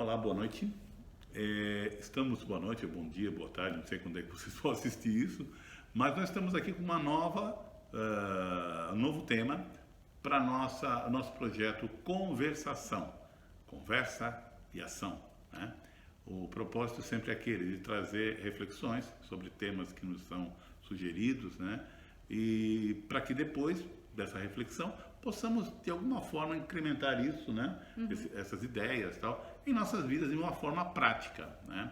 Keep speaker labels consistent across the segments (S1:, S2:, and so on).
S1: Olá, boa noite. Boa noite, bom dia, boa tarde, não sei quando é que vocês vão assistir isso, mas nós estamos aqui com uma um novo tema para nosso projeto Conversação, Conversa e Ação, né? O propósito sempre é aquele de trazer reflexões sobre temas que nos são sugeridos, né? E para que depois dessa reflexão possamos de alguma forma incrementar isso, né? Essas ideias, tal, em nossas vidas de uma forma prática, né?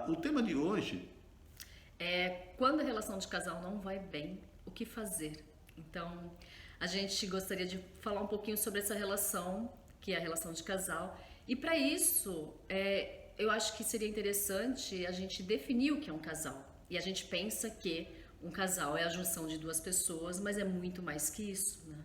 S1: O tema de hoje
S2: é quando a relação de casal não vai bem, o que fazer? Então, a gente gostaria de falar um pouquinho sobre essa relação, que é a relação de casal. E para isso, eu acho que seria interessante a gente definir o que é um casal. E a gente pensa que um casal é a junção de duas pessoas, mas é muito mais que isso, né?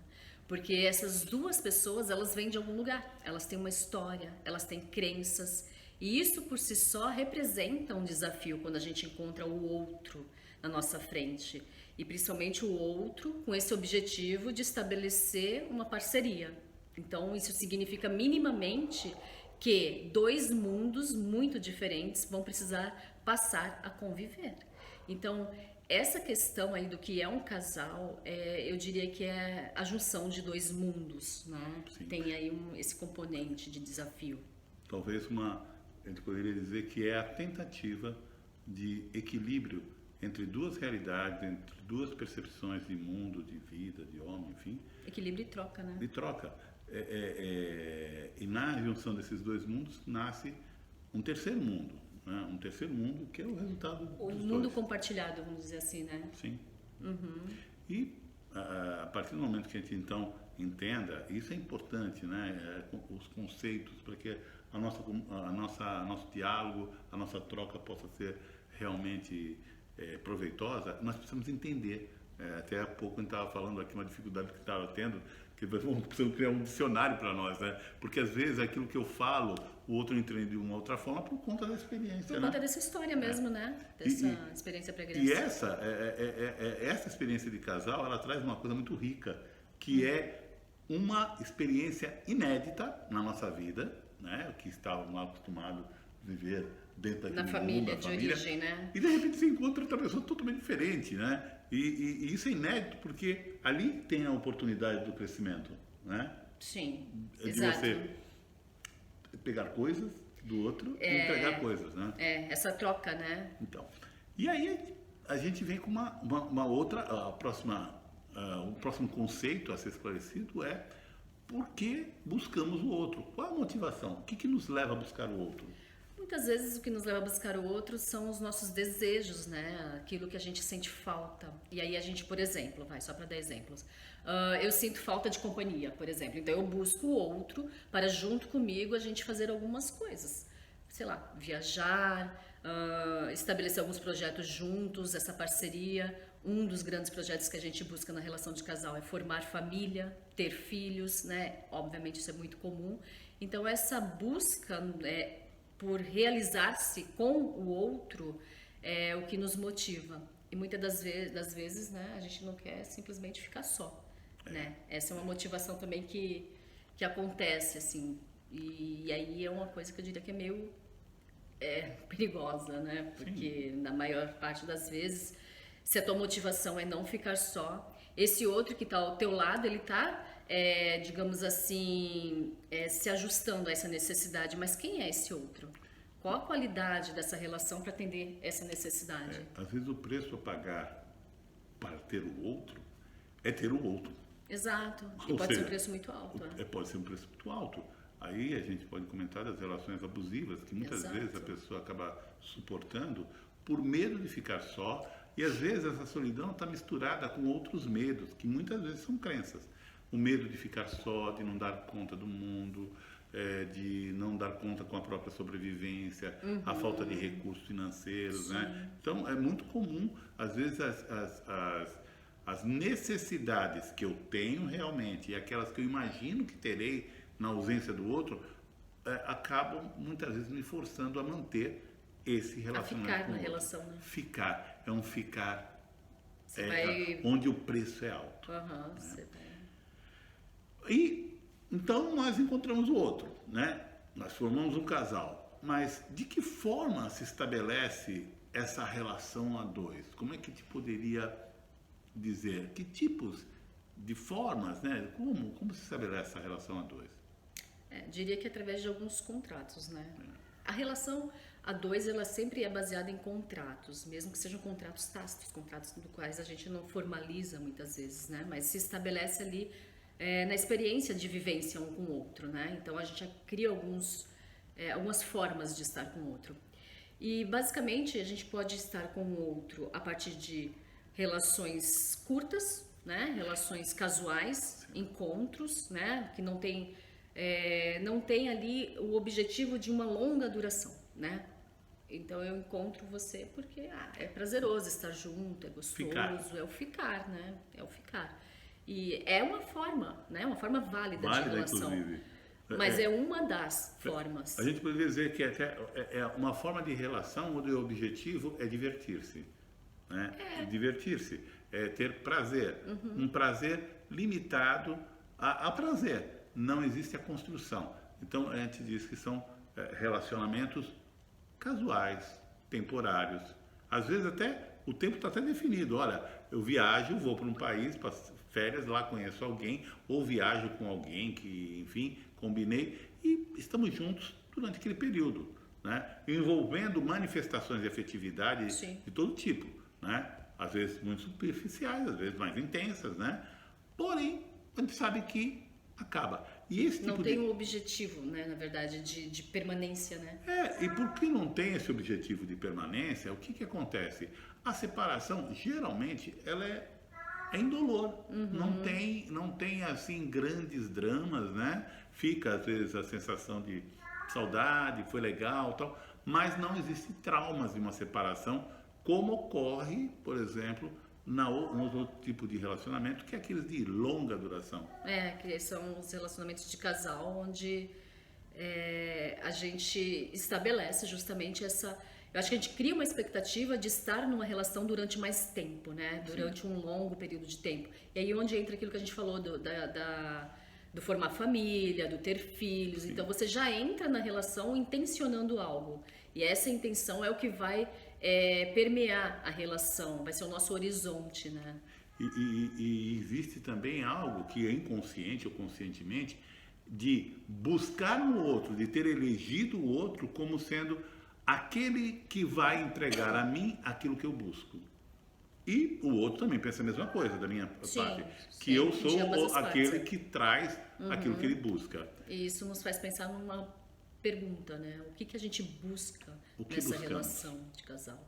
S2: Porque essas duas pessoas, elas vêm de algum lugar, elas têm uma história, elas têm crenças, e isso por si só representa um desafio quando a gente encontra o outro na nossa frente. E principalmente o outro com esse objetivo de estabelecer uma parceria. Então isso significa minimamente que dois mundos muito diferentes vão precisar passar a conviver. Então, essa questão aí do que é um casal, eu diria que é a junção de dois mundos, né?
S1: Sim.
S2: Tem aí esse componente de desafio.
S1: talvez a gente poderia dizer que é a tentativa de equilíbrio entre duas realidades, entre duas percepções de mundo, de vida, de homem, enfim.
S2: Equilíbrio e troca, né?
S1: De troca. E na junção desses dois mundos nasce um terceiro mundo, né? Um terceiro mundo que é o resultado
S2: O
S1: dos
S2: mundo
S1: dois.
S2: compartilhado, vamos dizer assim, né?
S1: Sim. E a partir do momento que a gente então entenda, isso é importante, né? Os conceitos para que nosso diálogo, a nossa troca possa ser realmente proveitosa, nós precisamos entender. Até há pouco a gente estava falando aqui uma dificuldade que estava tendo, que precisamos criar um dicionário para nós, né? Porque às vezes aquilo que eu falo, o outro entende de uma outra forma por conta da experiência,
S2: Por
S1: né?
S2: conta dessa história mesmo, né? Dessa experiência pregressa.
S1: E essa experiência de casal, ela traz uma coisa muito rica, que é uma experiência inédita na nossa vida, né? O que estávamos lá acostumados a viver dentro daquele
S2: Na
S1: mundo,
S2: família,
S1: da
S2: de
S1: família.
S2: origem, né?
S1: E de repente você encontra outra pessoa totalmente diferente, né? E isso é inédito porque ali tem a oportunidade do crescimento, né?
S2: Sim,
S1: De
S2: exato.
S1: você pegar coisas do outro e entregar coisas, né?
S2: Essa troca, né?
S1: Então, e aí a gente vem com uma outra, o próximo conceito a ser esclarecido é por que buscamos o outro? Qual a motivação? O que nos leva a buscar o outro?
S2: Muitas vezes o que nos leva a buscar o outro são os nossos desejos, né? Aquilo que a gente sente falta. E aí a gente, por exemplo, só para dar exemplos. Eu sinto falta de companhia, por exemplo. Então eu busco o outro para junto comigo a gente fazer algumas coisas. Sei lá, viajar, estabelecer alguns projetos juntos, essa parceria. Um dos grandes projetos que a gente busca na relação de casal é formar família, ter filhos, né? Obviamente isso é muito comum. Então essa busca por realizar-se com o outro é o que nos motiva. E muitas das vezes, né, a gente não quer simplesmente ficar só, né? Essa é uma motivação também que acontece, assim. E aí é uma coisa que eu diria que é meio perigosa, né? Porque na maior parte das vezes, se a tua motivação é não ficar só, esse outro que está ao teu lado, ele está, digamos assim, se ajustando a essa necessidade. Mas quem é esse outro? Qual a qualidade dessa relação para atender essa necessidade?
S1: Às vezes o preço a pagar para ter o outro é ter o outro.
S2: Exato. E
S1: Ou
S2: pode ser
S1: seja,
S2: um preço muito alto.
S1: Pode ser um preço muito alto. Aí a gente pode comentar das relações abusivas, que muitas
S2: Exato.
S1: vezes a pessoa acaba suportando por medo de ficar só. E às vezes essa solidão está misturada com outros medos, que muitas vezes são crenças. O medo de ficar só, de não dar conta do mundo, de não dar conta com a própria sobrevivência, a falta de recursos financeiros, né? Então é muito comum, às vezes, as necessidades que eu tenho realmente e aquelas que eu imagino que terei na ausência do outro, acabam muitas vezes me forçando a manter esse relacionamento.
S2: A ficar
S1: com o
S2: na
S1: outro.
S2: relação, né?
S1: Ficar, é um ficar
S2: Vai...
S1: onde o preço é alto.
S2: Você vai...
S1: E então nós encontramos o outro, né? nós formamos um casal, mas de que forma se estabelece essa relação a dois? Como é que te poderia dizer? Que tipos de formas, né? Como se estabelece essa relação a dois?
S2: Diria que através de alguns contratos, né? A relação a dois, ela sempre é baseada em contratos, mesmo que sejam contratos tácitos, contratos do quais a gente não formaliza muitas vezes, né? Mas se estabelece ali na experiência de vivência um com o outro, né? Então a gente já cria algumas formas de estar com o outro. E basicamente a gente pode estar com o outro a partir de relações curtas, né? Relações casuais, encontros, né? Que não tem ali o objetivo de uma longa duração, né? Então eu encontro você porque é prazeroso estar junto, é gostoso, é o ficar, né? É o ficar. E é uma forma, né? Uma forma válida de relação.
S1: Inclusive.
S2: Mas é uma das formas.
S1: A gente poderia dizer que é uma forma de relação onde o objetivo é divertir-se, né? Divertir-se, é ter prazer, um prazer limitado a prazer. Não existe a construção. Então a gente diz que são relacionamentos casuais, temporários. Às vezes até o tempo está até definido. Olha, eu viajo, vou para um país, para férias, lá conheço alguém, ou viajo com alguém que, enfim, combinei e estamos juntos durante aquele período, né? Envolvendo manifestações de afetividade de todo tipo, né? Às vezes muito superficiais, às vezes mais intensas, né? Porém, a gente sabe que acaba. E esse
S2: não
S1: tipo
S2: tem um objetivo, né, na verdade, de permanência, né?
S1: E porque não tem esse objetivo de permanência, o que acontece? A separação, geralmente, ela é indolor. Não tem, assim, grandes dramas, né? Fica, às vezes, a sensação de saudade, foi legal, tal, mas não existe traumas de uma separação, como ocorre, por exemplo, no outro tipo de relacionamento, que é aqueles de longa duração.
S2: Que são os relacionamentos de casal, onde a gente estabelece justamente essa... Eu acho que a gente cria uma expectativa de estar numa relação durante mais tempo, né? Durante um longo período de tempo. E aí onde entra aquilo que a gente falou do formar família, do ter filhos. Sim. Então você já entra na relação intencionando algo. E essa intenção é o que vai permear a relação, vai ser o nosso horizonte, né?
S1: E existe também algo que é inconsciente ou conscientemente de buscar no outro, de ter elegido o outro como sendo aquele que vai entregar a mim aquilo que eu busco. E o outro também pensa a mesma coisa da minha parte, que eu sou aquele que traz aquilo que ele busca.
S2: E isso nos faz pensar numa pergunta, né? O que a gente busca nessa relação de casal?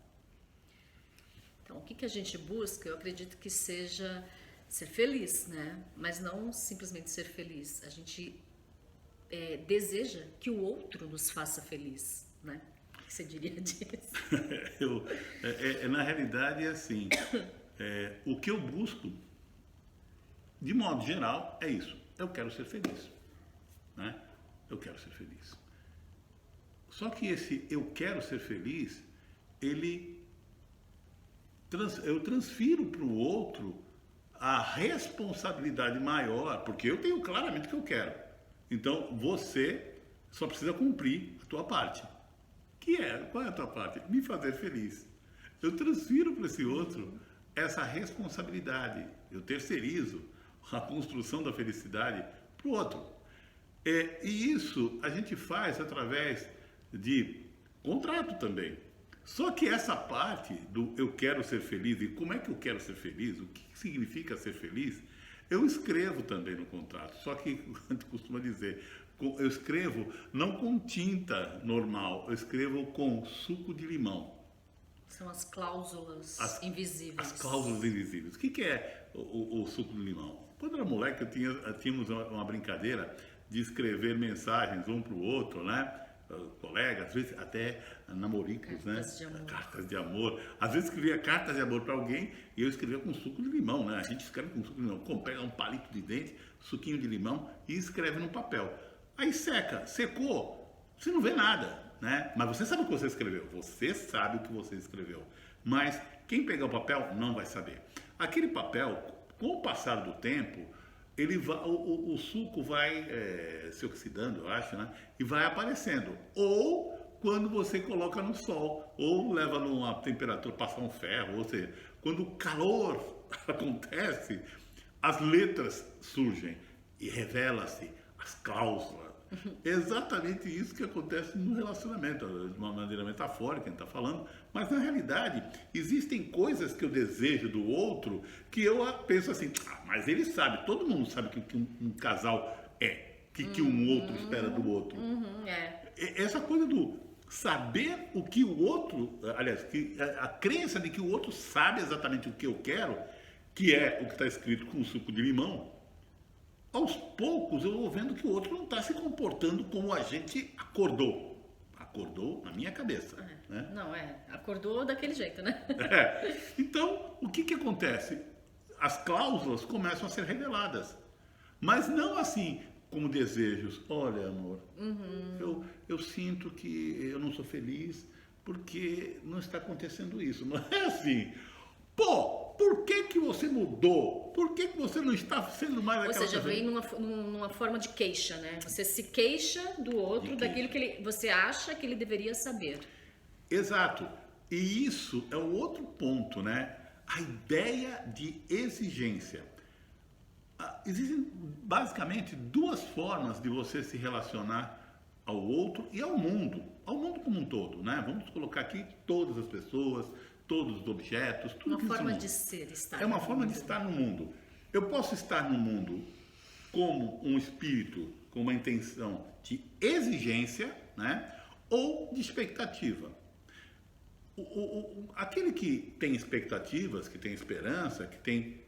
S2: Então, o que a gente busca, eu acredito que seja ser feliz, né? Mas não simplesmente ser feliz. A gente deseja que o outro nos faça feliz, né? O que você diria disso?
S1: Na realidade, é assim, o que eu busco, de modo geral, é isso. Eu quero ser feliz, né? Eu quero ser feliz. Só que esse eu quero ser feliz, eu transfiro para o outro a responsabilidade maior, porque eu tenho claramente o que eu quero. Então, você só precisa cumprir a tua parte. Qual é a tua parte? Me fazer feliz. Eu transfiro para esse outro essa responsabilidade. Eu terceirizo a construção da felicidade para o outro. E isso a gente faz através de contrato também. Só que essa parte do eu quero ser feliz e como é que eu quero ser feliz, o que significa ser feliz, eu escrevo também no contrato. Só que, a gente costuma dizer, eu escrevo não com tinta normal, eu escrevo com suco de limão.
S2: São as cláusulas invisíveis.
S1: As cláusulas invisíveis. O que é o suco de limão? Quando era moleque, tínhamos uma brincadeira de escrever mensagens um para o outro, né? Colegas, às vezes até namoricos,
S2: cartas,
S1: né?
S2: De amor.
S1: Cartas de amor. Às vezes escrevia cartas de amor para alguém e eu escrevia com suco de limão, né? A gente escreve com suco de limão. Pega um palito de dente, suquinho de limão e escreve no papel. Aí seca, secou, você não vê nada, né? Mas você sabe o que você escreveu. Você sabe o que você escreveu. Mas quem pegar o papel não vai saber. Aquele papel, com o passar do tempo, ele vai, o suco vai se oxidando, eu acho, né? E vai aparecendo. Ou quando você coloca no sol, ou leva numa temperatura, passar um ferro, ou seja, quando o calor acontece, as letras surgem e revela-se as cláusulas. Exatamente isso que acontece no relacionamento, de uma maneira metafórica, a gente está falando, mas na realidade existem coisas que eu desejo do outro que eu penso assim, mas ele sabe, todo mundo sabe que um casal é, que um outro espera do outro. Essa coisa do saber o que o outro, aliás, a crença de que o outro sabe exatamente o que eu quero, que é o que está escrito com o suco de limão. Aos poucos eu vou vendo que o outro não está se comportando como a gente acordou. Acordou na minha cabeça. Né?
S2: Não, acordou daquele jeito, né?
S1: Então, o que acontece? As cláusulas começam a ser reveladas. Mas não assim como desejos. Olha, amor, eu sinto que eu não sou feliz porque não está acontecendo isso. Não é assim. Pô, por que você mudou? Por que você não está sendo mais aquela
S2: Ou seja,
S1: pessoa?
S2: vem numa forma de queixa, né? Você se queixa do outro, daquilo que você acha que ele deveria saber.
S1: Exato. E isso é o outro ponto, né? A ideia de exigência. Existem basicamente duas formas de você se relacionar ao outro e ao mundo como um todo, né? Vamos colocar aqui todas as pessoas, todos os objetos, tudo
S2: Uma
S1: que
S2: forma
S1: isso
S2: de ser, estar.
S1: é uma forma de estar no mundo. Eu posso estar no mundo como um espírito com uma intenção de exigência, né? Ou de expectativa. Aquele que tem expectativas, que tem esperança, que tem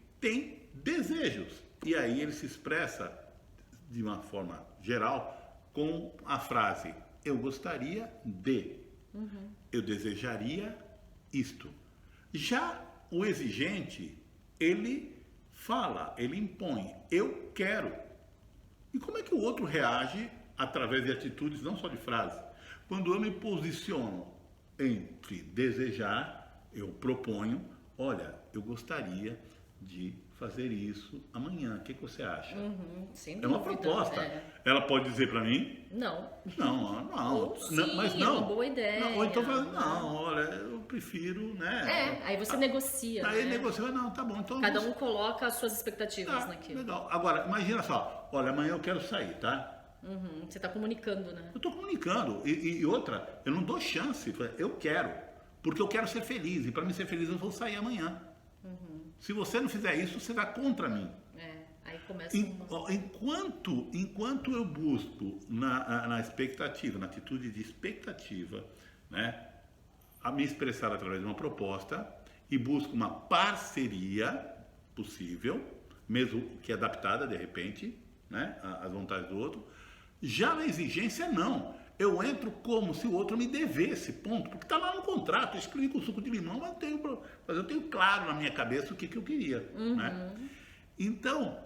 S1: desejos. E aí ele se expressa de uma forma geral com a frase: eu gostaria de, eu desejaria isto. Já o exigente, ele fala, ele impõe, eu quero. E como é que o outro reage através de atitudes, não só de frases? Quando eu me posiciono entre desejar, eu proponho, olha, eu gostaria de fazer isso amanhã, o que você acha?
S2: Sem
S1: É uma
S2: dúvida,
S1: proposta. Ela pode dizer para mim,
S2: não.
S1: não,
S2: Sim,
S1: mas
S2: é
S1: não.
S2: uma boa ideia.
S1: Não, ou então fala, não, olha, eu prefiro, né?
S2: Aí você negocia.
S1: Aí
S2: né?
S1: negocia, não, tá bom, então
S2: Cada um coloca as suas expectativas naquilo.
S1: legal. Agora, imagina só, olha, amanhã eu quero sair, tá?
S2: Você está comunicando, né?
S1: Eu estou comunicando. E outra, eu não dou chance, eu quero, porque eu quero ser feliz, e para mim ser feliz eu vou sair amanhã. Se você não fizer isso, você está contra mim.
S2: Aí começa
S1: Enquanto eu busco na expectativa, na atitude de expectativa, né, a me expressar através de uma proposta e busco uma parceria possível, mesmo que adaptada de repente, né, às vontades do outro, já na exigência não. Eu entro como se o outro me devesse, ponto. Porque está lá no contrato, eu escrevi com suco de limão, mas eu tenho claro na minha cabeça o que eu queria. Né? Então,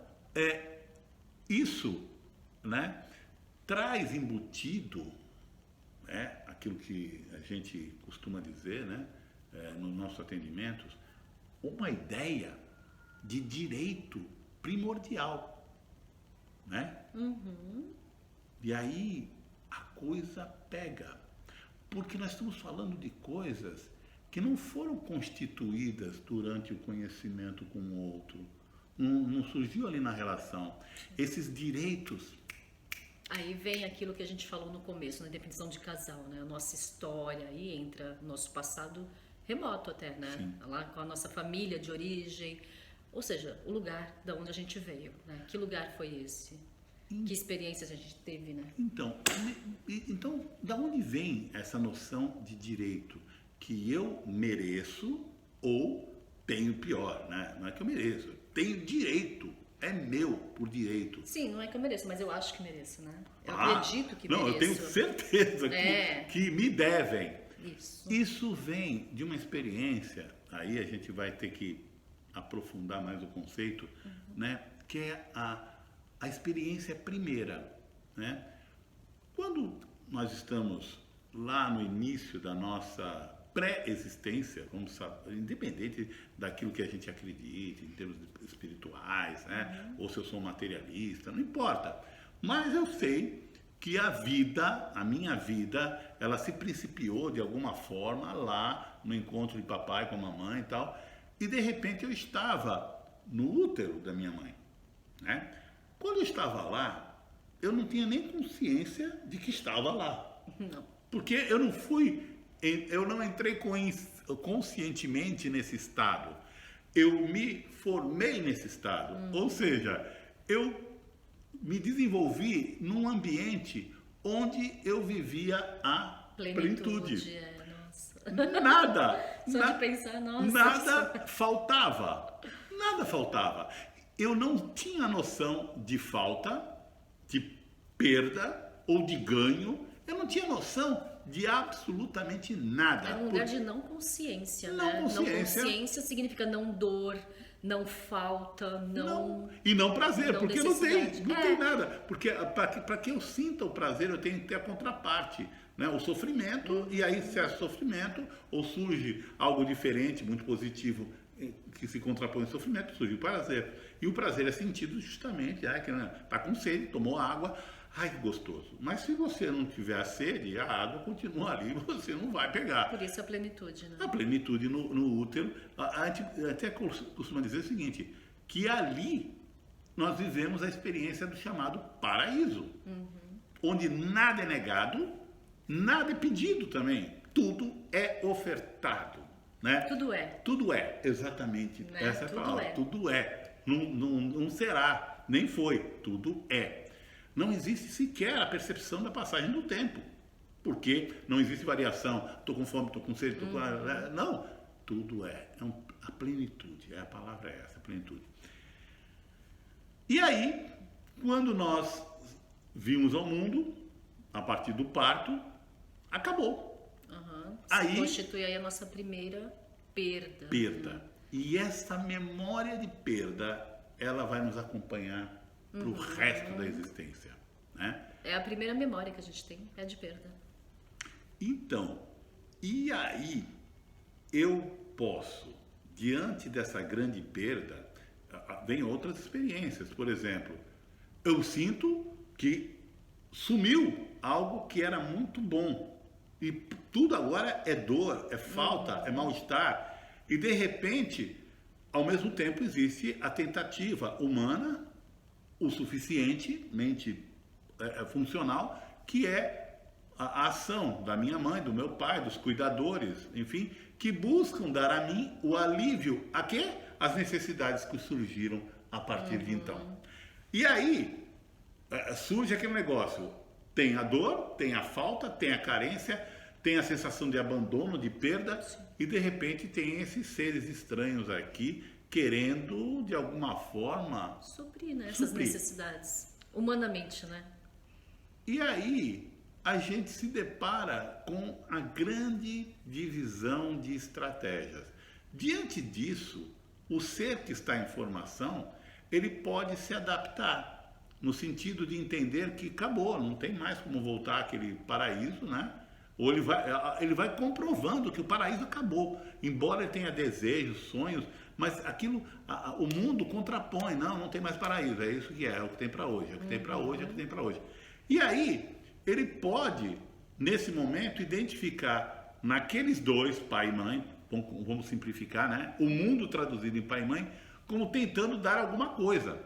S1: isso, né, traz embutido, né, aquilo que a gente costuma dizer, né, nos nossos atendimentos, uma ideia de direito primordial. Né? E aí a coisa pega, porque nós estamos falando de coisas que não foram constituídas durante o conhecimento com o outro, não surgiu ali na relação. Esses direitos.
S2: Aí vem aquilo que a gente falou no começo, na definição de casal, né? A nossa história aí entra nosso passado remoto até, né?
S1: Sim.
S2: Lá com a nossa família de origem, ou seja, o lugar da onde a gente veio, né? Que lugar foi esse? Que experiências a gente teve, né?
S1: Então, da onde vem essa noção de direito? Que eu mereço ou tenho pior, né? Não é que eu mereço, eu tenho direito, é meu por direito.
S2: Sim, não é que eu mereço, mas eu acho que mereço, né? Eu acredito que
S1: não,
S2: mereço.
S1: eu tenho certeza que me devem. Isso vem de uma experiência, aí a gente vai ter que aprofundar mais o conceito, né? Que é a experiência primeira, né? Quando nós estamos lá no início da nossa pré-existência, independente daquilo que a gente acredita, em termos espirituais, né? Ou se eu sou materialista, não importa. Mas eu sei que a minha vida, ela se principiou de alguma forma lá no encontro de papai com a mamãe e tal, e de repente eu estava no útero da minha mãe, né? Quando eu estava lá, eu não tinha nem consciência de que estava lá.
S2: Não.
S1: Porque eu não entrei conscientemente nesse estado. Eu me formei nesse estado. Ou seja, eu me desenvolvi num ambiente onde eu vivia a plenitude.
S2: Nossa.
S1: Nada.
S2: Só de pensar, nossa.
S1: Nada faltava. Nada faltava. Eu não tinha noção de falta, de perda ou de ganho. Eu não tinha noção de absolutamente nada.
S2: É um lugar de não consciência,
S1: não
S2: né?
S1: consciência.
S2: Não consciência significa não dor, não falta, não...
S1: E não prazer,
S2: não
S1: porque não tem
S2: necessidade.
S1: nada. Porque para que eu sinta o prazer, eu tenho que ter a contraparte, né? O sofrimento, e aí se é sofrimento, ou surge algo diferente, muito positivo, que se contrapõe ao sofrimento, surge o prazer. E o prazer é sentido justamente, tá com sede, tomou água, ai que gostoso. Mas se você não tiver sede, a água continua ali, você não vai pegar.
S2: Por isso a plenitude, né?
S1: A plenitude no útero, a gente até costuma dizer o seguinte, que ali nós vivemos a experiência do chamado paraíso, onde nada é negado, nada é pedido também, tudo é ofertado, né?
S2: Tudo é.
S1: Tudo é, exatamente,
S2: Né?
S1: essa é a
S2: Tudo
S1: palavra,
S2: é.
S1: tudo é, não será, nem foi, tudo é. Não existe sequer a percepção da passagem do tempo. Porque não existe variação. Estou com fome, estou com sede, estou com... Não. Tudo é. A plenitude. A palavra é essa, a plenitude. E aí, quando nós vimos ao mundo, a partir do parto, acabou. Aí,
S2: constitui aí a nossa primeira perda.
S1: Perda. E essa memória de perda, ela vai nos acompanhar para o resto da existência, né?
S2: É a primeira memória que a gente tem, é de perda.
S1: Então, e aí eu posso, diante dessa grande perda, vem outras experiências. Por exemplo, eu sinto que sumiu algo que era muito bom e tudo agora é dor, é falta, é mal-estar. E de repente, ao mesmo tempo, existe a tentativa humana o suficientemente funcional, que é a ação da minha mãe, do meu pai, dos cuidadores, enfim, que buscam dar a mim o alívio a quê? As necessidades que surgiram a partir de então. E aí surge aquele negócio, tem a dor, tem a falta, tem a carência, tem a sensação de abandono, de perda, e de repente tem esses seres estranhos aqui querendo, de alguma forma...
S2: Suprir, né? Essas necessidades. Humanamente, né?
S1: E aí, a gente se depara com a grande divisão de estratégias. Diante disso, o ser que está em formação, ele pode se adaptar, no sentido de entender que acabou, não tem mais como voltar àquele paraíso, né? Ou ele vai comprovando que o paraíso acabou, embora ele tenha desejos, sonhos, mas aquilo, o mundo contrapõe, não tem mais paraíso, é isso que é o que tem para hoje, é o que tem para hoje, é o que tem para hoje. E aí, ele pode, nesse momento, identificar naqueles dois, pai e mãe, vamos simplificar, né? O mundo traduzido em pai e mãe, como tentando dar alguma coisa.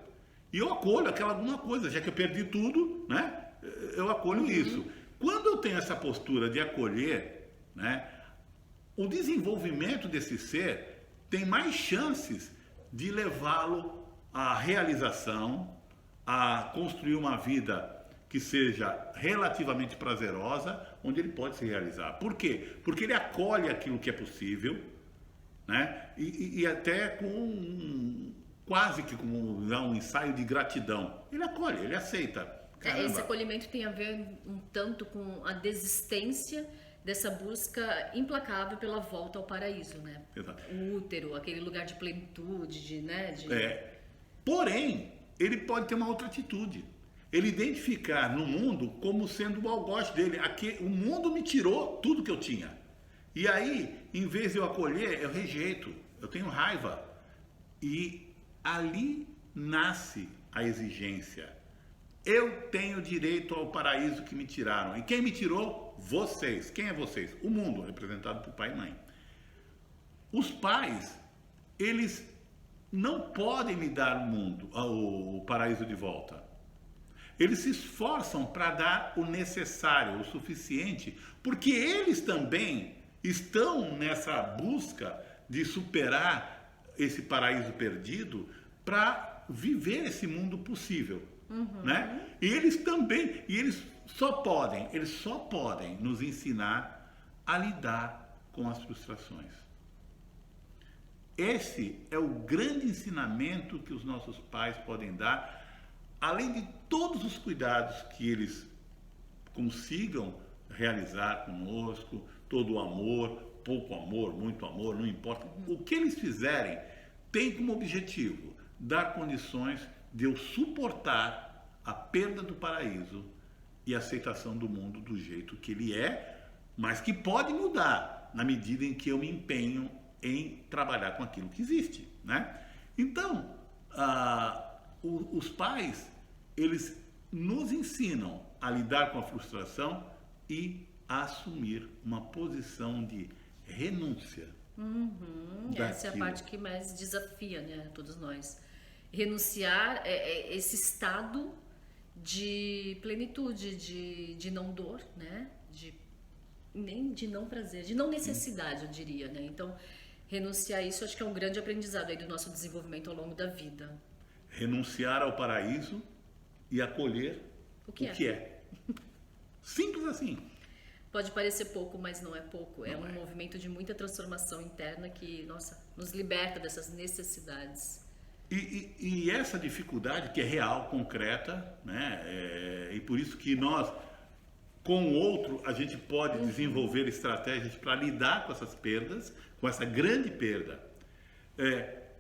S1: E eu acolho aquela alguma coisa, já que eu perdi tudo, né? Eu acolho isso. Quando eu tenho essa postura de acolher, né? O desenvolvimento desse ser tem mais chances de levá-lo à realização, a construir uma vida que seja relativamente prazerosa, onde ele pode se realizar. Por quê? Porque ele acolhe aquilo que é possível, né? E até com quase que como um ensaio de gratidão. Ele acolhe, ele aceita. Caramba.
S2: Esse acolhimento tem a ver um tanto com a desistência dessa busca implacável pela volta ao paraíso, né?
S1: Exato.
S2: O útero, aquele lugar de plenitude, né?
S1: Porém, ele pode ter uma outra atitude. Ele identificar no mundo como sendo o algoz dele. Aqui, o mundo me tirou tudo que eu tinha. E aí, em vez de eu acolher, eu rejeito, eu tenho raiva. E ali nasce a exigência. Eu tenho direito ao paraíso que me tiraram. E quem me tirou? Vocês. Quem é vocês? O mundo, representado por pai e mãe. Os pais, eles não podem me dar o mundo, o paraíso de volta. Eles se esforçam para dar o necessário, o suficiente, porque eles também estão nessa busca de superar esse paraíso perdido para viver esse mundo possível, né? E eles também, eles só podem nos ensinar a lidar com as frustrações. Esse é o grande ensinamento que os nossos pais podem dar, além de todos os cuidados que eles consigam realizar conosco, todo o amor, pouco amor, muito amor, não importa. O que eles fizerem tem como objetivo dar condições de eu suportar a perda do paraíso e a aceitação do mundo do jeito que ele é, mas que pode mudar na medida em que eu me empenho em trabalhar com aquilo que existe, né? Então, os pais, eles nos ensinam a lidar com a frustração e a assumir uma posição de renúncia.
S2: Essa é a parte que mais desafia, né, todos nós. Renunciar esse estado de plenitude, de não dor, né? Nem de não prazer, de não necessidade, eu diria, né? Então, renunciar a isso, acho que é um grande aprendizado aí do nosso desenvolvimento ao longo da vida.
S1: Renunciar ao paraíso e acolher o que é. Simples assim.
S2: Pode parecer pouco, mas não é pouco. É um movimento de muita transformação interna que, nossa, nos liberta dessas necessidades.
S1: E essa dificuldade que é real, concreta, né? E por isso que nós, com o outro, a gente pode desenvolver estratégias para lidar com essas perdas, com essa grande perda.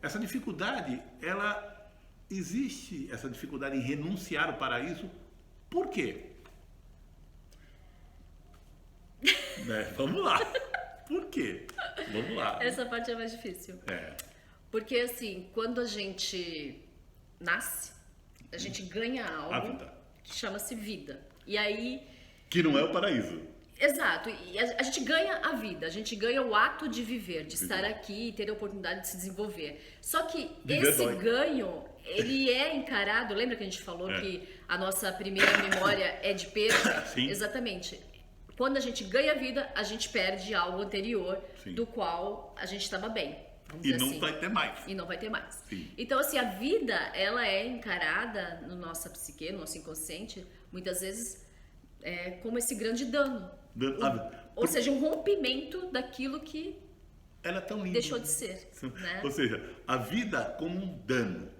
S1: Essa dificuldade, ela existe, essa dificuldade em renunciar ao paraíso. Por quê? Vamos lá. Por quê? Vamos lá.
S2: Essa parte é mais difícil. Porque, assim, quando a gente nasce, a gente ganha algo que chama-se vida. E aí...
S1: Que não é o paraíso.
S2: Exato. E a gente ganha a vida, a gente ganha o ato de viver, de estar aqui e ter a oportunidade de se desenvolver. Só que esse ganho, ele é encarado... Lembra que a gente falou que a nossa primeira memória é de perda?
S1: Sim.
S2: Exatamente. Quando a gente ganha vida, a gente perde algo anterior do qual a gente estava bem.
S1: E não vai ter mais.
S2: E não vai ter mais.
S1: Sim.
S2: Então, assim, a vida, ela é encarada no nossa psique, no nosso inconsciente, muitas vezes, como esse grande dano. Ou seja, um rompimento daquilo que
S1: ela é tão linda,
S2: deixou de ser. Né?
S1: Ou seja, a vida como um dano.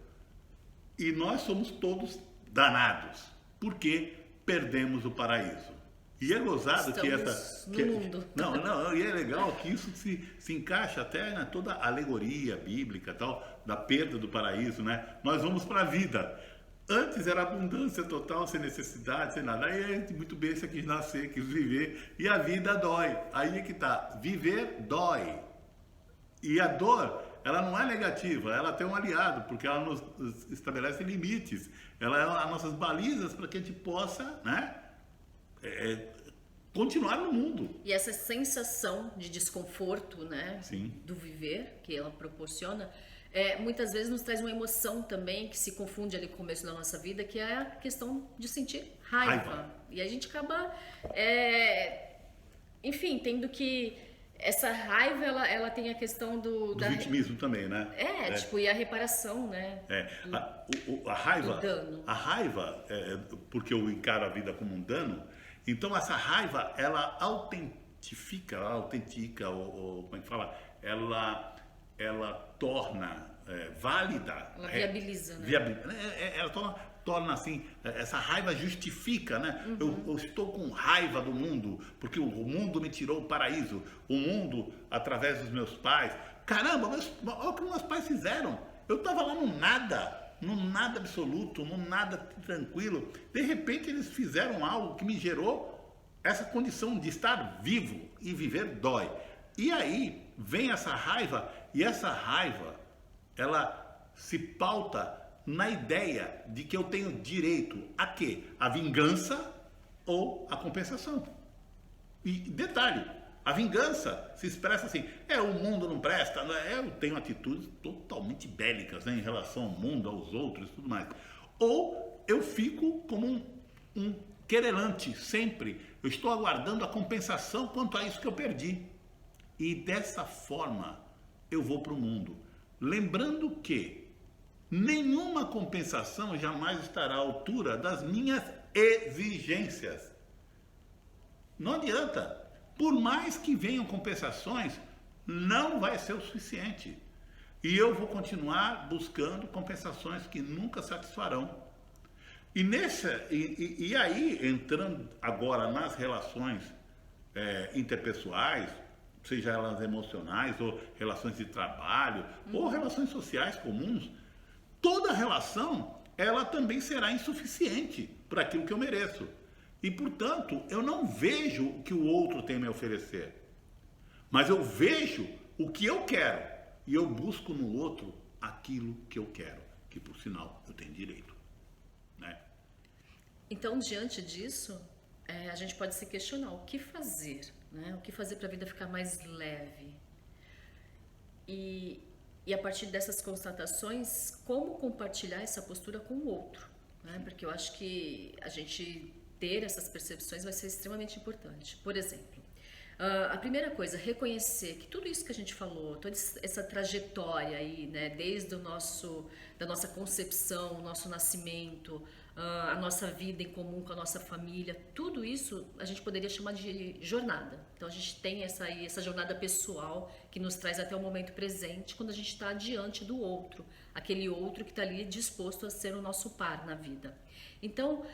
S1: E nós somos todos danados, porque perdemos o paraíso. E é gozado que essa...
S2: no mundo.
S1: Não, e é legal que isso se encaixa até na toda a alegoria bíblica tal, da perda do paraíso, né? Nós vamos para a vida. Antes era abundância total, sem necessidade, sem nada. Aí a gente muito bem se quis nascer, quis viver, e a vida dói. Aí é que tá, viver dói. E a dor, ela não é negativa, ela tem um aliado, porque ela nos estabelece limites. Ela é as nossas balizas para que a gente possa, né? Continuar no mundo.
S2: E essa sensação de desconforto, né?
S1: Sim.
S2: Do viver que ela proporciona, muitas vezes nos traz uma emoção também que se confunde ali com o começo da nossa vida, que é a questão de sentir raiva. E a gente acaba, enfim, tendo que essa raiva, ela tem a questão do
S1: vitimismo também, né?
S2: Tipo, e a reparação, né?
S1: A raiva,
S2: do dano.
S1: A raiva, porque eu encaro a vida como um dano, então essa raiva, ela autentica, ou como é que fala? Ela torna válida.
S2: Ela viabiliza, né?
S1: Ela torna assim, essa raiva justifica, né? Eu estou com raiva do mundo, porque o mundo me tirou o paraíso, o mundo através dos meus pais. Caramba, olha o que meus pais fizeram. Eu estava lá no nada absoluto, no nada tranquilo. De repente eles fizeram algo que me gerou essa condição de estar vivo, e viver dói. E aí vem essa raiva, e essa raiva, ela se pauta na ideia de que eu tenho direito a quê? A vingança ou a compensação. E detalhe, a vingança se expressa assim, o mundo não presta, eu tenho atitudes totalmente bélicas, né, em relação ao mundo, aos outros e tudo mais. Ou eu fico como um querelante sempre, eu estou aguardando a compensação quanto a isso que eu perdi. E dessa forma eu vou para o mundo, lembrando que nenhuma compensação jamais estará à altura das minhas exigências. Não adianta. Por mais que venham compensações, não vai ser o suficiente. E eu vou continuar buscando compensações que nunca satisfarão. E aí, entrando agora nas relações interpessoais, seja elas emocionais, ou relações de trabalho, ou relações sociais comuns, toda relação, ela também será insuficiente para aquilo que eu mereço. E, portanto, eu não vejo o que o outro tem a me oferecer. Mas eu vejo o que eu quero. E eu busco no outro aquilo que eu quero. Que, por sinal, eu tenho direito. Né?
S2: Então, diante disso, a gente pode se questionar o que fazer. Né? O que fazer para a vida ficar mais leve. E a partir dessas constatações, como compartilhar essa postura com o outro. Né? Porque eu acho que a gente ter essas percepções vai ser extremamente importante. Por exemplo, a primeira coisa, reconhecer que tudo isso que a gente falou, toda essa trajetória aí, né, desde da nossa concepção, o nosso nascimento, a nossa vida em comum com a nossa família, tudo isso a gente poderia chamar de jornada. Então a gente tem essa jornada pessoal que nos traz até o momento presente, quando a gente está diante do outro, aquele outro que está ali disposto a ser o nosso par na vida. Então,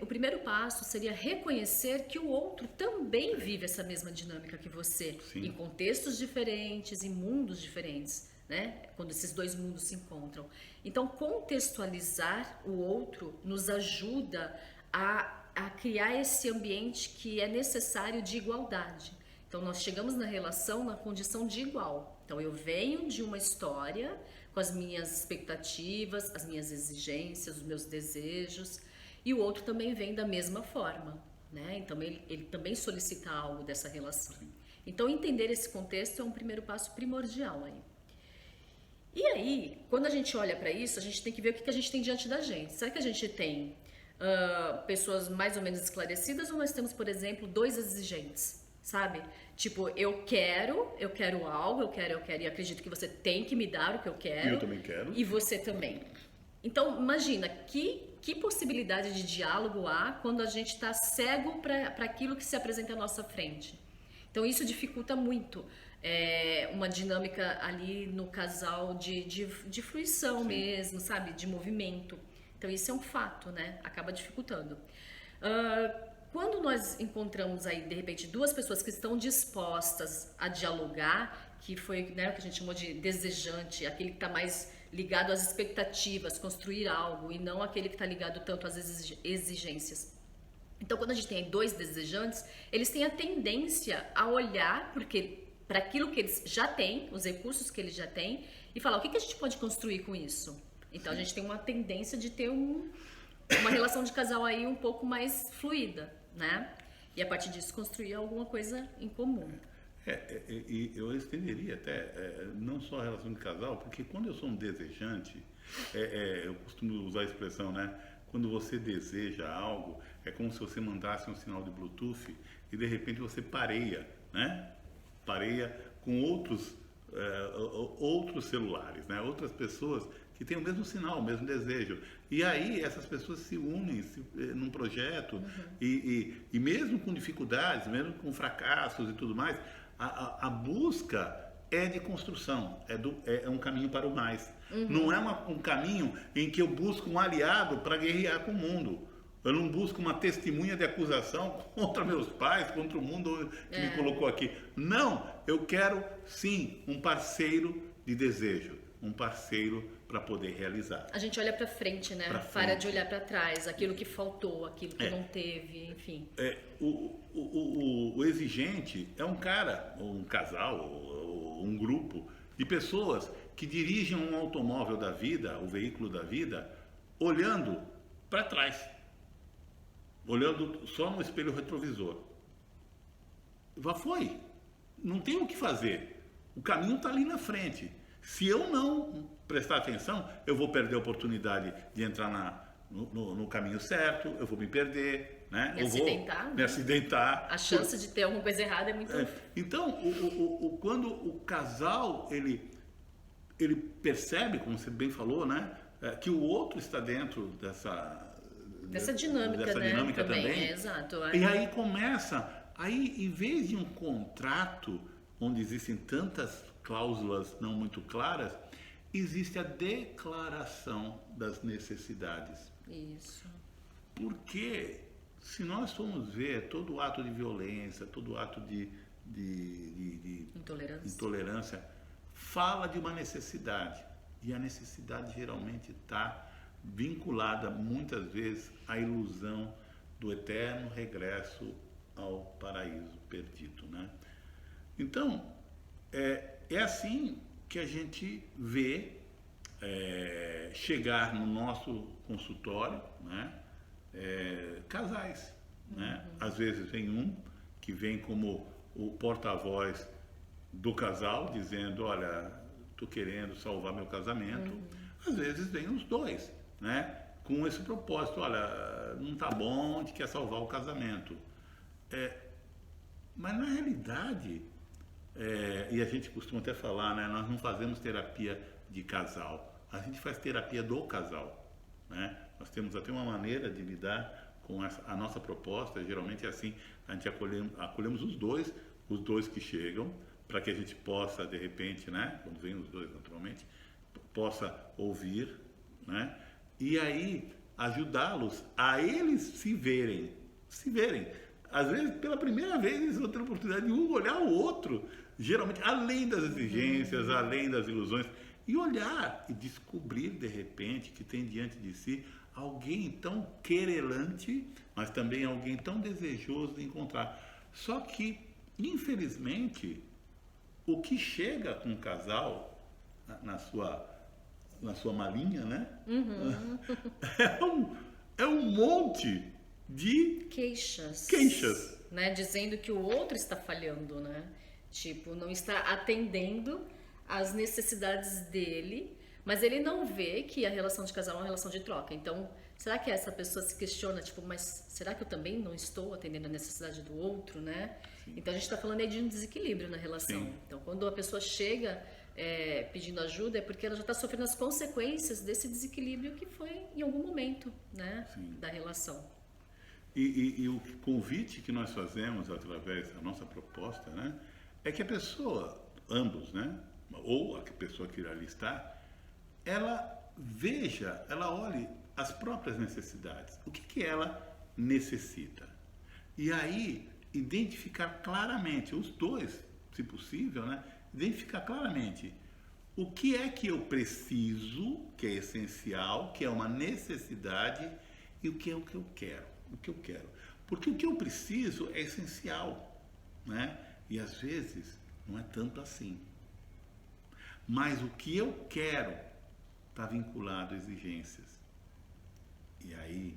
S2: o primeiro passo seria reconhecer que o outro também vive essa mesma dinâmica que você,
S1: Sim.
S2: em contextos diferentes, em mundos diferentes, né? Quando esses dois mundos se encontram. Então, contextualizar o outro nos ajuda a criar esse ambiente que é necessário de igualdade. Então, nós chegamos na relação na condição de igual. Então, eu venho de uma história com as minhas expectativas, as minhas exigências, os meus desejos, e o outro também vem da mesma forma, né? Então ele também solicita algo dessa relação. Então entender esse contexto é um primeiro passo primordial aí. E aí, quando a gente olha para isso, a gente tem que ver o que a gente tem diante da gente. Será que a gente tem pessoas mais ou menos esclarecidas, ou nós temos, por exemplo, dois exigentes? Sabe? Tipo, eu quero algo, eu quero, e acredito que você tem que me dar o que eu quero.
S1: E eu também quero.
S2: E você também. Então, imagina, que possibilidade de diálogo há quando a gente está cego para aquilo que se apresenta à nossa frente. Então, isso dificulta muito uma dinâmica ali no casal de fruição
S1: Sim.
S2: mesmo, sabe? De movimento. Então, isso é um fato, né? Acaba dificultando. Quando nós encontramos aí, de repente, duas pessoas que estão dispostas a dialogar, que foi, né, o que a gente chamou de desejante, aquele que está mais ligado às expectativas, construir algo, e não aquele que está ligado tanto às exigências. Então, quando a gente tem dois desejantes, eles têm a tendência a olhar para aquilo que eles já têm, os recursos que eles já têm, e falar o que a gente pode construir com isso. Então, a gente tem uma tendência de ter uma relação de casal aí um pouco mais fluida, né? E a partir disso construir alguma coisa em comum.
S1: E eu estenderia até, não só a relação de casal, porque quando eu sou um desejante, eu costumo usar a expressão, né? Quando você deseja algo, é como se você mandasse um sinal de Bluetooth e de repente você pareia, né? Pareia com outros celulares, né? Outras pessoas que têm o mesmo sinal, o mesmo desejo. E aí essas pessoas se unem num projeto e mesmo com dificuldades, mesmo com fracassos e tudo mais, a busca é de construção, é um caminho para o mais. Não é um caminho em que eu busco um aliado para guerrear com o mundo. Eu não busco uma testemunha de acusação contra meus pais, contra o mundo que me colocou aqui. Não, eu quero sim um parceiro de desejo. um parceiro para poder realizar.
S2: A gente olha para frente, né?
S1: Pra
S2: Para
S1: frente.
S2: de olhar para trás, aquilo que faltou, aquilo que não teve, enfim.
S1: O exigente é um cara, ou um casal, ou um grupo de pessoas que dirigem um automóvel da vida, o veículo da vida, olhando para trás, olhando só no espelho retrovisor. Já foi, não tem o que fazer, o caminho está ali na frente. Se eu não prestar atenção, eu vou perder a oportunidade de entrar no caminho certo, eu vou me perder, né?
S2: Me
S1: Eu
S2: acidentar,
S1: vou
S2: né?
S1: me acidentar.
S2: A chance de ter alguma coisa errada é muito...
S1: Então, quando o casal ele percebe, como você bem falou, né, que o outro está dentro
S2: Dessa dinâmica, né?
S1: dinâmica também.
S2: Exato.
S1: E aí começa, em vez de um contrato onde existem tantas cláusulas não muito claras, existe a declaração das necessidades.
S2: Isso.
S1: Porque se nós formos ver todo ato de violência, todo ato de intolerância, fala de uma necessidade. E a necessidade geralmente está vinculada muitas vezes à ilusão do eterno regresso ao paraíso perdido, né? Então, é assim que a gente vê chegar no nosso consultório, né, casais, né? Às vezes vem um que vem como o porta-voz do casal, dizendo, olha, estou querendo salvar meu casamento. Às vezes vem os dois, né, com esse propósito, olha, não está bom, a gente quer salvar o casamento. Mas na realidade, e a gente costuma até falar, né, nós não fazemos terapia de casal, a gente faz terapia do casal, né? Nós temos até uma maneira de lidar com a nossa proposta, geralmente é assim, a gente acolhemos os dois que chegam, para que a gente possa, de repente, né, quando vem os dois naturalmente, possa ouvir, né, e aí ajudá-los a eles se verem. Às vezes, pela primeira vez, eles vão ter a oportunidade de um olhar o outro, geralmente, além das exigências, além das ilusões, e olhar e descobrir, de repente, que tem diante de si alguém tão querelante, mas também alguém tão desejoso de encontrar. Só que, infelizmente, o que chega com o casal na sua malinha, né? É um monte de queixas,
S2: né? Dizendo que o outro está falhando, né? Tipo, não está atendendo às necessidades dele, mas ele não vê que a relação de casal é uma relação de troca. Então, será que essa pessoa se questiona, tipo, mas será que eu também não estou atendendo a necessidade do outro, né? Sim. Então, a gente está falando aí de um desequilíbrio na relação. Sim. Então, quando a pessoa chega pedindo ajuda, é porque ela já está sofrendo as consequências desse desequilíbrio que foi em algum momento, né, da relação.
S1: E o convite que nós fazemos através da nossa proposta, né, é que a pessoa, ambos, né, ou a pessoa que irá ali está, ela veja, ela olhe as próprias necessidades. O que ela necessita? E aí, identificar claramente, os dois, se possível, né, identificar claramente o que é que eu preciso, que é essencial, que é uma necessidade, e o que é o que eu quero. Porque o que eu preciso é essencial, né? E às vezes não é tanto assim. Mas o que eu quero está vinculado a exigências. E aí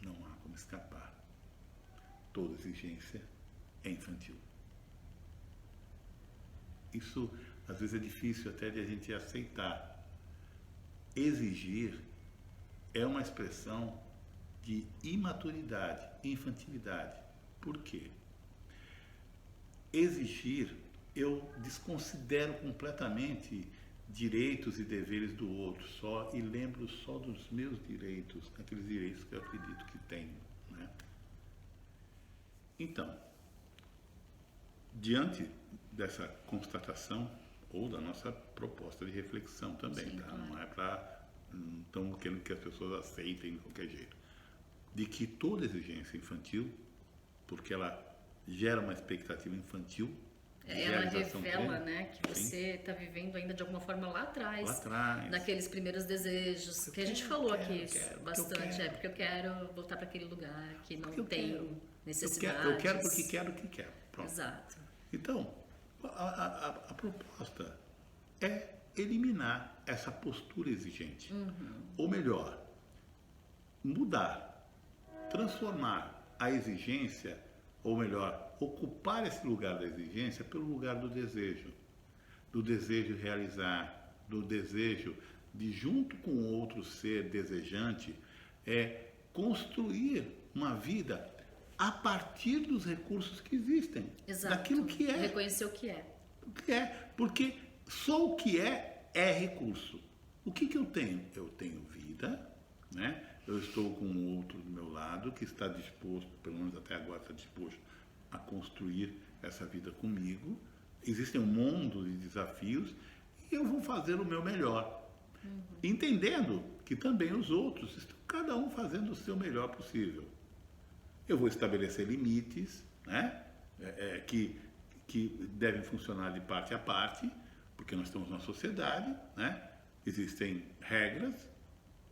S1: não há como escapar. Toda exigência é infantil. Isso às vezes é difícil até de a gente aceitar. Exigir é uma expressão de imaturidade, infantilidade. Por quê? Exigir, eu desconsidero completamente direitos e deveres do outro só e lembro só dos meus direitos, aqueles direitos que eu acredito que tenho, né? Então, diante dessa constatação ou da nossa proposta de reflexão também, sim, tá? Claro. Não é para não estamos querendo que as pessoas aceitem de qualquer jeito, de que toda exigência infantil, porque ela gera uma expectativa infantil, de
S2: ela
S1: realização
S2: revela,
S1: plena.
S2: né, que
S1: Sim.
S2: você está vivendo ainda de alguma forma lá
S1: Lá
S2: atrás,
S1: atrás.
S2: daqueles primeiros desejos,
S1: Eu
S2: que a gente
S1: quero,
S2: falou
S1: quero,
S2: aqui
S1: quero, porque eu
S2: bastante,
S1: quero.
S2: porque eu quero voltar para aquele lugar que não
S1: Porque eu
S2: tem
S1: quero.
S2: necessidades.
S1: Eu quero porque quero o que quero. Pronto.
S2: Exato.
S1: Então, a proposta é eliminar essa postura exigente. Ou melhor, mudar, transformar a exigência, ou melhor, ocupar esse lugar da exigência pelo lugar do desejo de realizar, do desejo de, junto com outro ser desejante, construir uma vida a partir dos recursos que existem,
S2: Exato.
S1: daquilo que é.
S2: Reconhecer o que é.
S1: O que é, porque só o que é recurso. O que eu tenho? Eu tenho vida, né? Eu estou com o outro do meu lado que está disposto, pelo menos até agora está disposto a construir essa vida comigo. Existem um mundo de desafios e eu vou fazer o meu melhor. Entendendo que também os outros estão cada um fazendo o seu melhor possível. Eu vou estabelecer limites, né? Que devem funcionar de parte a parte, porque nós estamos numa sociedade, né? Existem regras,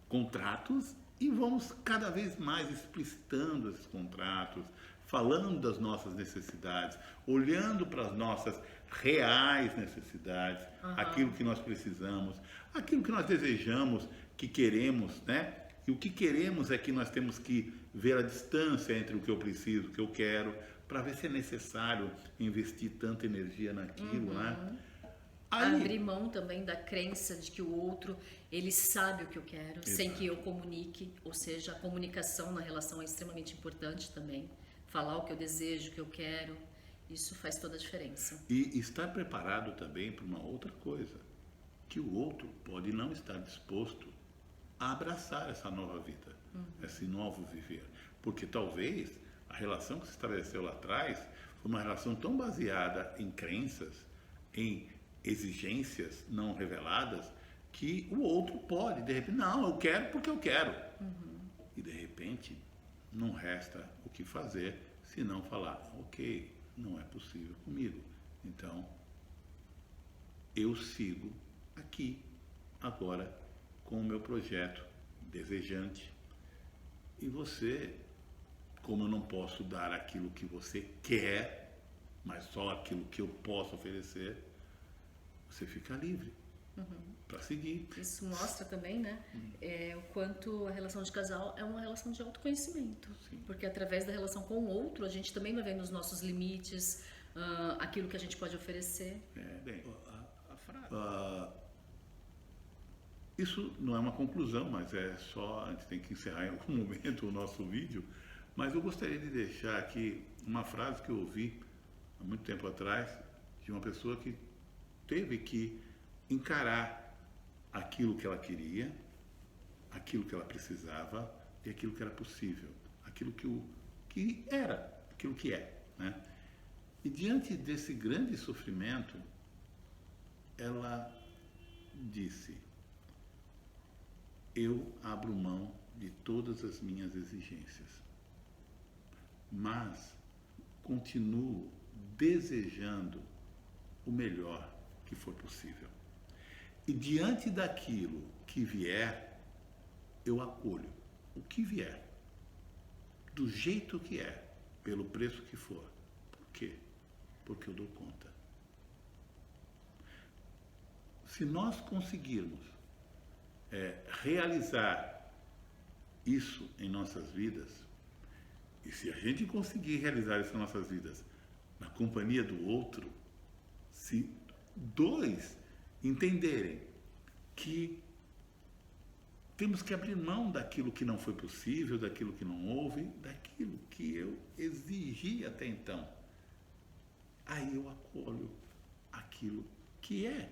S1: contratos, e vamos cada vez mais explicitando esses contratos, falando das nossas necessidades, olhando para as nossas reais necessidades, aquilo que nós precisamos, aquilo que nós desejamos, que queremos, né? E o que queremos é que nós temos que ver a distância entre o que eu preciso, o que eu quero, para ver se é necessário investir tanta energia naquilo, né? Aí,
S2: Abrir mão também da crença de que o outro, ele sabe o que eu quero, sem que eu comunique, ou seja, a comunicação na relação é extremamente importante também. Falar o que eu desejo, o que eu quero, isso faz toda a diferença.
S1: E estar preparado também para uma outra coisa, que o outro pode não estar disposto a abraçar essa nova vida, esse novo viver. Porque talvez a relação que se estabeleceu lá atrás foi uma relação tão baseada em crenças, em exigências não reveladas, que o outro pode, de repente, não, eu quero porque eu quero. E de repente, não resta o que fazer se não falar, ok, não é possível comigo. Então, eu sigo aqui, agora, com o meu projeto desejante. E você, como eu não posso dar aquilo que você quer, mas só aquilo que eu posso oferecer, você fica livre para seguir.
S2: Isso mostra também, né, o quanto a relação de casal é uma relação de autoconhecimento.
S1: Sim.
S2: Porque através da relação com o outro, a gente também vai vendo os nossos limites, aquilo que a gente pode oferecer.
S1: Bem, isso não é uma conclusão, mas é só, a gente tem que encerrar em algum momento o nosso vídeo, mas eu gostaria de deixar aqui uma frase que eu ouvi há muito tempo atrás, de uma pessoa que teve que encarar aquilo que ela queria, aquilo que ela precisava e aquilo que era possível, aquilo que era, aquilo que é, né? E diante desse grande sofrimento, ela disse: eu abro mão de todas as minhas exigências, mas continuo desejando o melhor que for possível. E diante daquilo que vier, eu acolho o que vier, do jeito que é, pelo preço que for. Por quê? Porque eu dou conta. Se nós conseguirmos realizar isso em nossas vidas, e se a gente conseguir realizar isso em nossas vidas na companhia do outro, se dois entenderem que temos que abrir mão daquilo que não foi possível, daquilo que não houve, daquilo que eu exigi até então, aí eu acolho aquilo que é.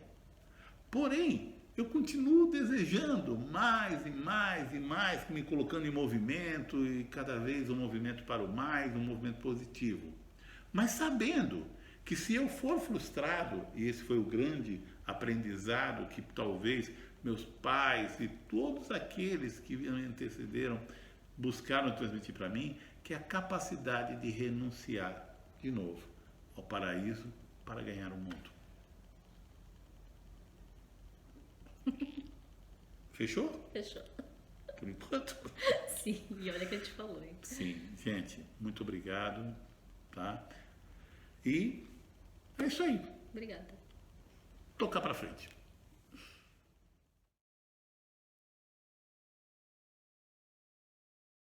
S1: Porém, eu continuo desejando mais e mais e mais, me colocando em movimento, e cada vez um movimento para o mais, um movimento positivo. Mas sabendo que se eu for frustrado, e esse foi o grande aprendizado que talvez meus pais e todos aqueles que me antecederam buscaram transmitir para mim, que é a capacidade de renunciar de novo ao paraíso para ganhar o mundo. Fechou?
S2: Fechou.
S1: Por enquanto.
S2: Sim, e olha que a gente falou, hein?
S1: Sim, gente, muito obrigado, tá? E é isso aí.
S2: Obrigada.
S1: Tocar para frente.